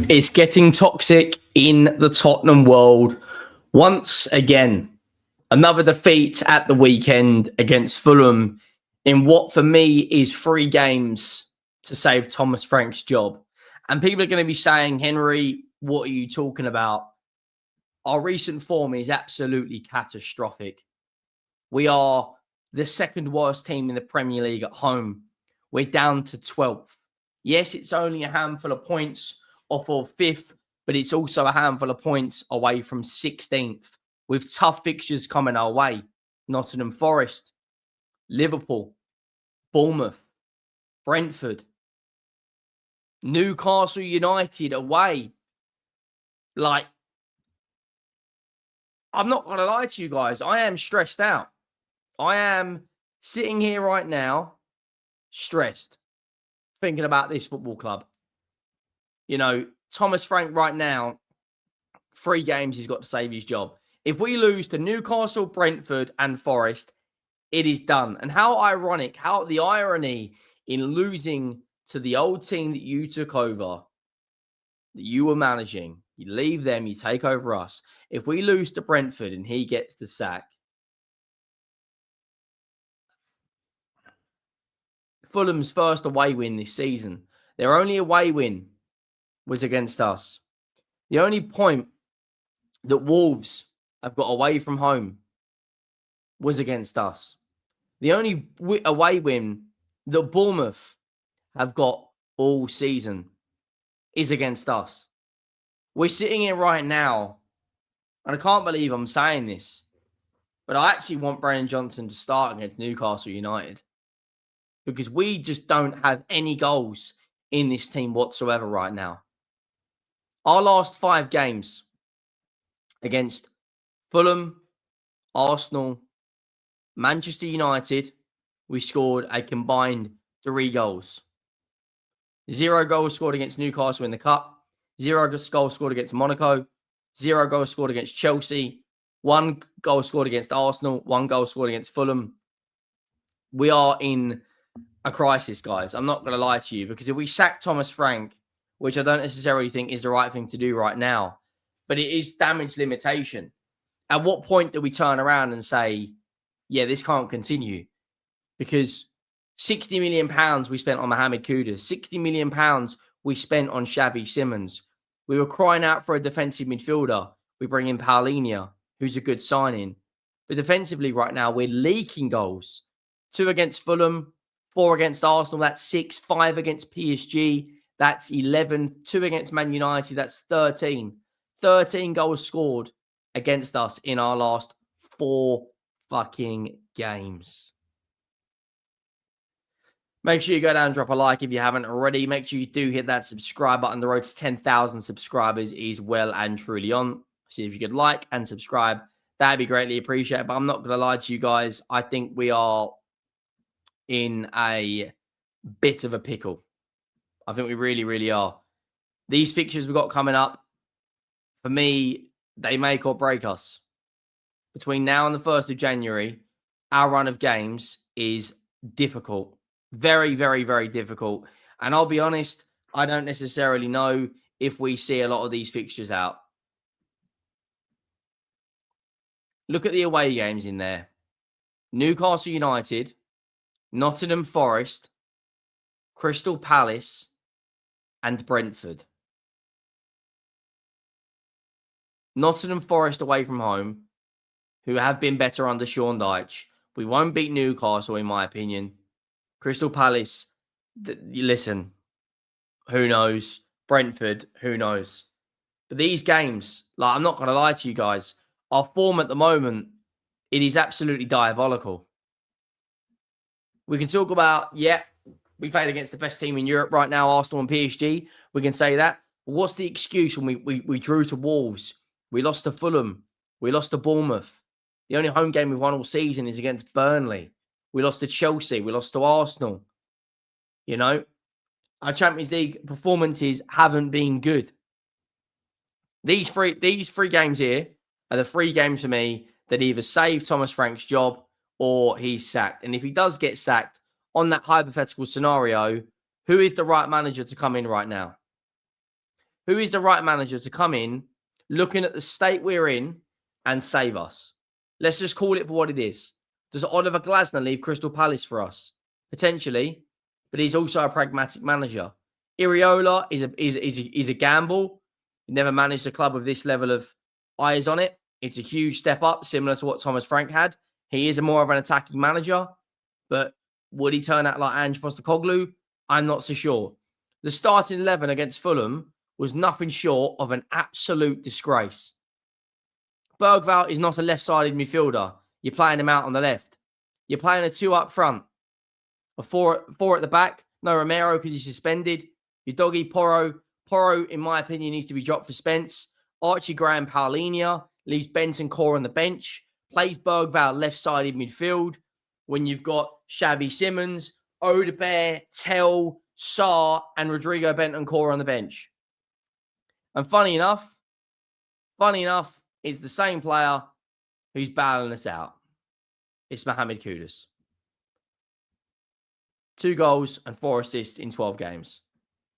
It's getting toxic in the Tottenham world once again. Another defeat at the weekend against Fulham in what for me is 3 games to save Thomas Frank's job. And people are going to be saying, Henry, what are you talking about? Our recent form is absolutely catastrophic. We are the second worst team in the Premier League at home. We're down to 12th. Yes, it's only a handful of points off of 5th, but it's also a handful of points away from 16th. With tough fixtures coming our way. Nottingham Forest, Liverpool, Bournemouth, Brentford, Newcastle United away. Like, I'm not going to lie to you guys. I am stressed out. I am sitting here right now, stressed, thinking about this football club. You know, Thomas Frank right now, 3 games he's got to save his job. If we lose to Newcastle, Brentford, and Forest, it is done. And how ironic, how the irony in losing to the old team that you took over, that you were managing, you leave them, you take over us. If we lose to Brentford and he gets the sack, Fulham's first away win this season, their only away win was against us. The only point that Wolves have got away from home was against us. The only away win that Bournemouth have got all season is against us. We're sitting here right now, and I can't believe I'm saying this, but I actually want Brennan Johnson to start against Newcastle United because we just don't have any goals in this team whatsoever right now. Our last 5 games against Fulham, Arsenal, Manchester United, we scored a combined 3 goals. 0 goals scored against Newcastle in the Cup. 0 goals scored against Monaco. 0 goals scored against Chelsea. 1 goal scored against Arsenal. 1 goal scored against Fulham. We are in a crisis, guys. I'm not going to lie to you, because if we sack Thomas Frank, which I don't necessarily think is the right thing to do right now, but it is damage limitation. At what point do we turn around and say, yeah, this can't continue? Because £60 million we spent on Mohamed Kudus, £60 million we spent on Xavi Simons. We were crying out for a defensive midfielder. We bring in Paulinho, who's a good signing. But defensively right now, we're leaking goals. 2 against Fulham, 4 against Arsenal, that's 6, 5 against PSG, that's 11, 2 against Man United, that's 13. 13 goals scored against us in our last 4 fucking games. Make sure you go down and drop a like if you haven't already. Make sure you do hit that subscribe button. The road to 10,000 subscribers is well and truly on. So if you could like and subscribe, that'd be greatly appreciated. But I'm not going to lie to you guys. I think we are in a bit of a pickle. I think we really, really are. These fixtures we've got coming up, for me, they make or break us. Between now and the 1st of January, our run of games is difficult. Very, very, very difficult. And I'll be honest, I don't necessarily know if we see a lot of these fixtures out. Look at the away games in there. Newcastle United, Nottingham Forest, Crystal Palace, and Brentford. Nottingham Forest away from home, who have been better under Sean Dyche. We won't beat Newcastle, in my opinion. Crystal Palace, listen, who knows? Brentford, who knows? But these games, like, I'm not going to lie to you guys, our form at the moment, it is absolutely diabolical. We can talk about, we played against the best team in Europe right now, Arsenal and PSG. We can say that. But what's the excuse when we drew to Wolves? We lost to Fulham. We lost to Bournemouth. The only home game we've won all season is against Burnley. We lost to Chelsea. We lost to Arsenal. You know, our Champions League performances haven't been good. These three games here are the 3 games for me that either save Thomas Frank's job or he's sacked. And if he does get sacked, on that hypothetical scenario, who is the right manager to come in right now? Who is the right manager to come in, looking at the state we're in, and save us? Let's just call it for what it is. Does Oliver Glasner leave Crystal Palace for us? Potentially, but he's also a pragmatic manager. Iriola is a gamble. He never managed a club with this level of eyes on it. It's a huge step up, similar to what Thomas Frank had. He is more of an attacking manager, but would he turn out like Ange Postecoglou? I'm not so sure. The starting 11 against Fulham was nothing short of an absolute disgrace. Bergvall is not a left-sided midfielder. You're playing him out on the left. You're playing a 2 up front. A four at the back. No Romero because he's suspended. Your doggy Porro. Porro, in my opinion, needs to be dropped for Spence. Archie Graham Paulinia leaves Benson Core on the bench. Plays Bergvall left-sided midfield. When you've got Xavi Simons, Odebear, Tell, Sarr, and Rodrigo Bentancur on the bench. And funny enough, it's the same player who's battling us out. It's Mohamed Kudus. 2 goals and 4 assists in 12 games.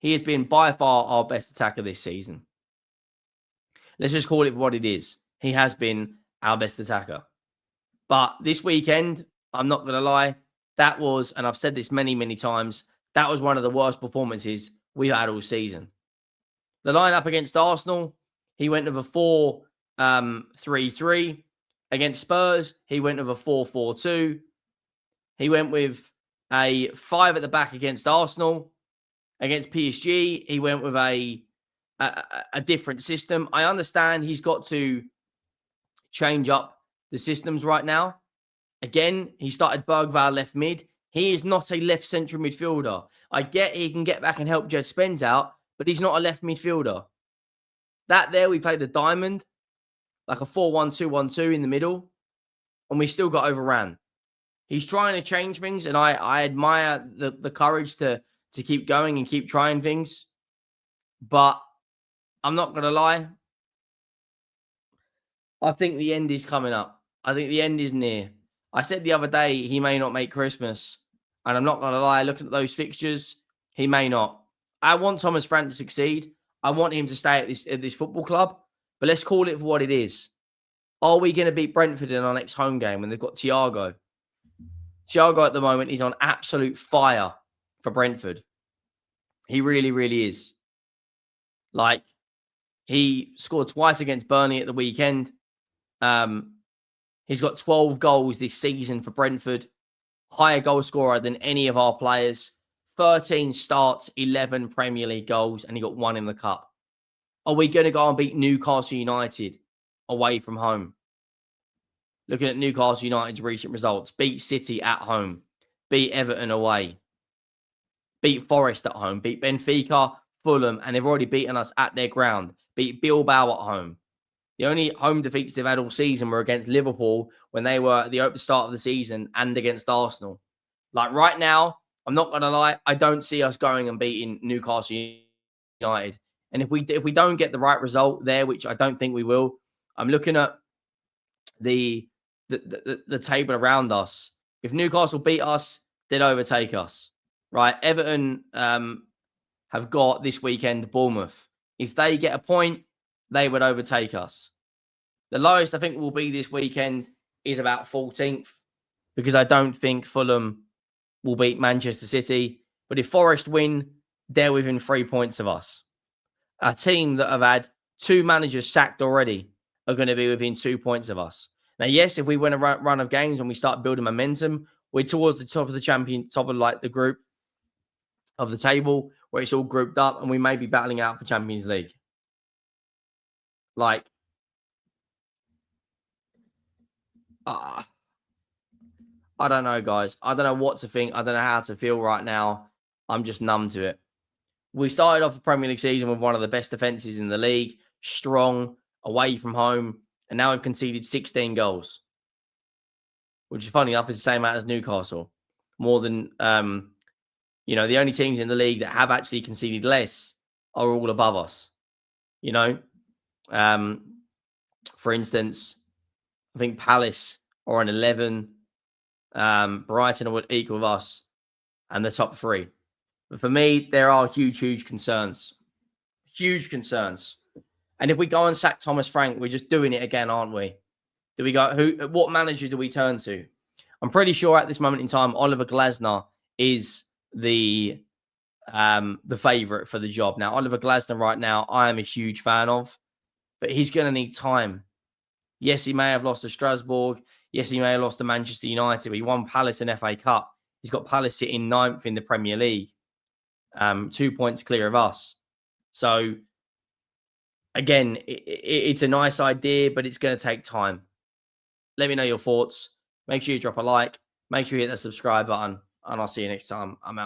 He has been by far our best attacker this season. Let's just call it what it is. He has been our best attacker. But this weekend, I'm not going to lie, that was, and I've said this many, many times, that was one of the worst performances we've had all season. The lineup against Arsenal, he went with a 4-3-3. Against Spurs, he went with a 4-4-2. He went with a 5 at the back against Arsenal. Against PSG, he went with a different system. I understand he's got to change up the systems right now. Again, he started Bergvall left mid. He is not a left central midfielder. I get he can get back and help Jed Spence out, but he's not a left midfielder. That there, we played a diamond, like a 4-1-2-1-2 in the middle, and we still got overran. He's trying to change things, and I admire the courage to keep going and keep trying things. But I'm not going to lie. I think the end is coming up. I think the end is near. I said the other day he may not make Christmas. And I'm not going to lie, looking at those fixtures, he may not. I want Thomas Frank to succeed. I want him to stay at this football club. But let's call it for what it is. Are we going to beat Brentford in our next home game when they've got Thiago? Thiago at the moment is on absolute fire for Brentford. He really, really is. Like, he scored twice against Burnley at the weekend. He's got 12 goals this season for Brentford. Higher goal scorer than any of our players. 13 starts, 11 Premier League goals, and he got 1 in the cup. Are we going to go and beat Newcastle United away from home? Looking at Newcastle United's recent results. Beat City at home. Beat Everton away. Beat Forest at home. Beat Benfica, Fulham, and they've already beaten us at their ground. Beat Bilbao at home. The only home defeats they've had all season were against Liverpool when they were at the start of the season and against Arsenal. Like right now, I'm not going to lie, I don't see us going and beating Newcastle United. And if we don't get the right result there, which I don't think we will, I'm looking at the table around us. If Newcastle beat us, they'd overtake us. Right? Everton have got this weekend Bournemouth. If they get a point, they would overtake us. The lowest I think will be this weekend is about 14th because I don't think Fulham will beat Manchester City. But if Forest win, they're within 3 points of us. A team that have had 2 managers sacked already are going to be within 2 points of us. Now, yes, if we win a run of games and we start building momentum, we're towards the top of the top of like the group of the table where it's all grouped up and we may be battling out for Champions League. Like, I don't know, guys. I don't know what to think. I don't know how to feel right now. I'm just numb to it. We started off the Premier League season with one of the best defenses in the league, strong, away from home, and now we've conceded 16 goals, which is funny enough is the same amount as Newcastle. More than, the only teams in the league that have actually conceded less are all above us. For instance, I think Palace are on 11. Brighton would equal us and the top 3. But for me, there are huge, huge concerns. Huge concerns. And if we go and sack Thomas Frank, we're just doing it again, aren't we? Do we go what manager do we turn to? I'm pretty sure at this moment in time, Oliver Glasner is the favorite for the job. Now, Oliver Glasner right now, I am a huge fan of, but he's going to need time. Yes, he may have lost to Strasbourg. Yes, he may have lost to Manchester United, but he won Palace and FA Cup. He's got Palace sitting 9th in the Premier League, 2 points clear of us. So, again, it's a nice idea, but it's going to take time. Let me know your thoughts. Make sure you drop a like. Make sure you hit that subscribe button, and I'll see you next time. I'm out.